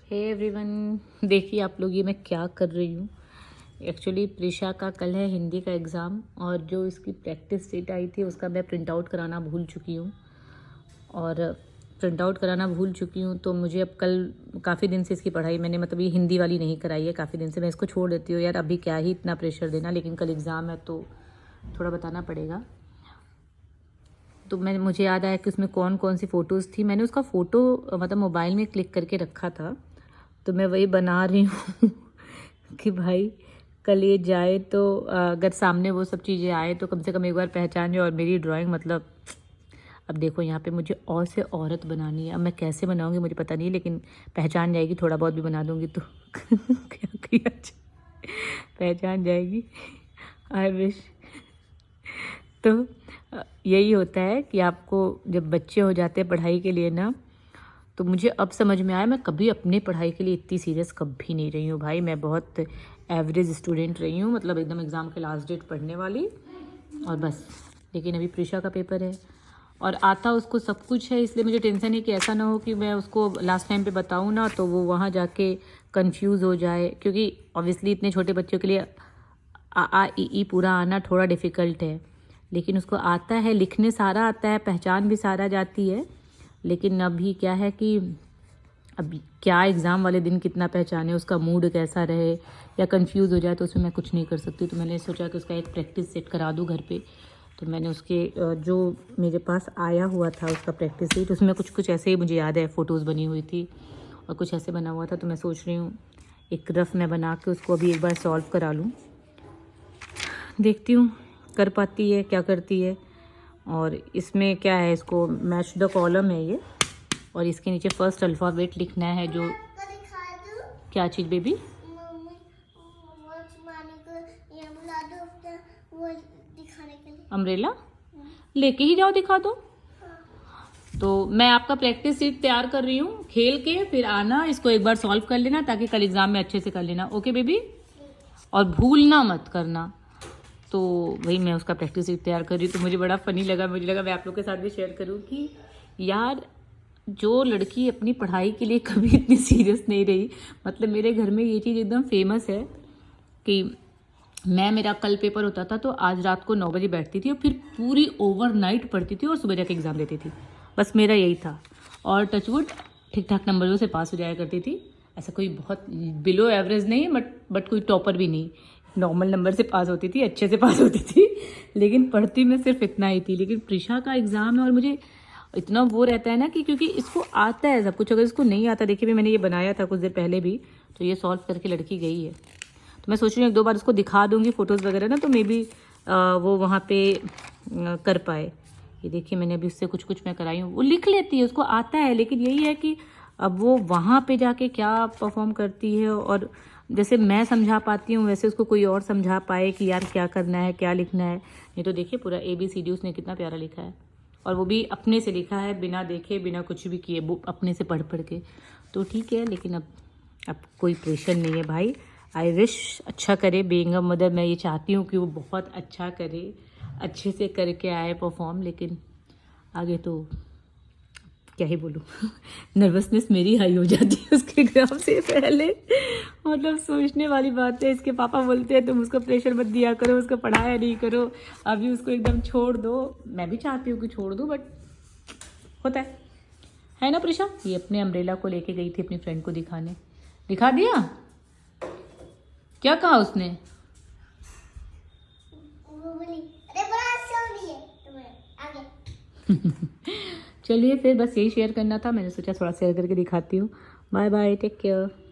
Hey everyone, देखिए आप लोग ये मैं क्या कर रही हूँ। एक्चुअली प्रिशा का कल है हिंदी का एग्ज़ाम और जो इसकी प्रैक्टिस सीट आई थी उसका मैं प्रिंट आउट कराना भूल चुकी हूँ तो मुझे अब कल काफ़ी दिन से इसकी पढ़ाई मैंने मतलब ये हिंदी वाली नहीं कराई है काफ़ी दिन से। मैं इसको छोड़ देती हूँ यार, अभी क्या ही इतना प्रेशर देना, लेकिन कल एग्ज़ाम है तो थोड़ा बताना पड़ेगा। तो मुझे याद आया कि उसमें कौन कौन सी फ़ोटोज़ थी। मैंने उसका फ़ोटो मतलब मोबाइल में क्लिक करके रखा था, तो मैं वही बना रही हूँ कि भाई कल ये जाए तो अगर सामने वो सब चीज़ें आए तो कम से कम एक बार पहचान जाए। और मेरी ड्राइंग मतलब अब देखो यहाँ पे मुझे और से औरत बनानी है। अब मैं कैसे बनाऊँगी मुझे पता नहीं, लेकिन पहचान जाएगी, थोड़ा बहुत भी बना दूँगी तो क्या किया जाए, पहचान जाएगी। I wish. तो यही होता है कि आपको जब बच्चे हो जाते हैं पढ़ाई के लिए ना, तो मुझे अब समझ में आया मैं कभी अपनी पढ़ाई के लिए इतनी सीरियस कभी नहीं रही हूँ भाई। मैं बहुत एवरेज स्टूडेंट रही हूँ, मतलब एकदम एग्ज़ाम के लास्ट डेट पढ़ने वाली और बस। लेकिन अभी प्रिशा का पेपर है और आता उसको सब कुछ है, इसलिए मुझे टेंशन है कि ऐसा ना हो कि मैं उसको लास्ट टाइम पे बताऊँ ना तो वो वहाँ जाके कंफ्यूज हो जाए, क्योंकि ऑब्वियसली इतने छोटे बच्चों के लिए आ ई पूरा आना थोड़ा डिफ़िकल्ट है। लेकिन उसको आता है, लिखने सारा आता है, पहचान भी सारा जाती है। लेकिन अभी क्या है कि अभी क्या एग्ज़ाम वाले दिन कितना पहचाने, उसका मूड कैसा रहे या कंफ्यूज हो जाए तो उसमें मैं कुछ नहीं कर सकती। तो मैंने सोचा कि उसका एक प्रैक्टिस सेट करा दूँ घर पे। तो मैंने उसके जो मेरे पास आया हुआ था उसका प्रैक्टिस सेट, उसमें कुछ कुछ ऐसे ही मुझे याद है फ़ोटोज़ बनी हुई थी और कुछ ऐसे बना हुआ था। तो मैं सोच रही हूँ एक रफ मैं बना के उसको अभी एक बार सॉल्व करा लूँ। देखती हूँ कर पाती है क्या करती है। और इसमें क्या है, इसको मैच द कॉलम है ये, और इसके नीचे फर्स्ट अल्फ़ाबेट लिखना है। जो क्या चीज़ बेबी? अम्ब्रेला लेके ही जाओ, दिखा दो। तो मैं आपका प्रैक्टिस सीट तैयार कर रही हूँ, खेल के फिर आना, इसको एक बार सॉल्व कर लेना ताकि कल एग्ज़ाम में अच्छे से कर लेना। Okay baby? और भूलना मत करना। तो वही मैं उसका प्रैक्टिस सीट तैयार कर रही हूँ। तो मुझे बड़ा फ़नी लगा, मुझे लगा मैं आप लोग के साथ भी शेयर करूँ कि यार जो लड़की अपनी पढ़ाई के लिए कभी इतनी सीरियस नहीं रही, मतलब मेरे घर में ये चीज़ एकदम फेमस है कि मेरा कल पेपर होता था तो आज रात को 9 बजे बैठती थी और फिर पूरी ओवरनाइट पढ़ती थी और सुबह जाके एग्ज़ाम देती थी। बस मेरा यही था और टचवुड ठीक ठाक नंबरों से पास हो जाया करती थी। ऐसा कोई बहुत बिलो एवरेज नहीं है, बट कोई टॉपर भी नहीं, नॉर्मल नंबर से पास होती थी, अच्छे से पास होती थी। लेकिन पढ़ती मैं सिर्फ इतना ही थी। लेकिन प्रिशा का एग्ज़ाम है और मुझे इतना वो रहता है ना कि क्योंकि इसको आता है सब कुछ, अगर इसको नहीं आता, देखिए भी मैंने ये बनाया था कुछ देर पहले भी, तो ये सॉल्व करके लड़की गई है। तो मैं सोच रही हूँ एक दो बार उसको दिखा दूँगी फ़ोटोज़ वगैरह ना, तो मे बी वो वहाँ पे कर पाए। ये देखिए मैंने अभी उससे कुछ कुछ मैं कराई हूँ, वो लिख लेती है, उसको आता है। लेकिन यही है कि अब वो वहाँ पे जाके क्या परफॉर्म करती है, और जैसे मैं समझा पाती हूँ वैसे उसको कोई और समझा पाए कि यार क्या करना है क्या लिखना है। नहीं तो देखिए पूरा ABCD उसने कितना प्यारा लिखा है, और वो भी अपने से लिखा है, बिना देखे बिना कुछ भी किए, वो अपने से पढ़ पढ़ के। तो ठीक है, लेकिन अब कोई प्रेशर नहीं है भाई। आई विश अच्छा करे, बीइंग अ मदर मैं ये चाहती हूँ कि वो बहुत अच्छा करे, अच्छे से करके आए परफॉर्म। लेकिन आगे तो क्या ही बोलूँ नर्वसनेस मेरी हाई हो जाती है उसके एग्ज़ाम से पहले। मतलब सोचने वाली बात है। इसके पापा बोलते हैं तुम उसको प्रेशर मत दिया करो, उसको पढ़ाया नहीं करो, अभी उसको एकदम छोड़ दो। मैं भी चाहती हूँ कि छोड़ दूँ, बट होता है ना। प्रिशा ये अपने अम्ब्रेला को लेके गई थी अपनी फ्रेंड को दिखाने, दिखा दिया? क्या कहा उसने? चलिए फिर बस यही शेयर करना था, मैंने सोचा थोड़ा शेयर करके दिखाती हूँ। Bye bye, take care.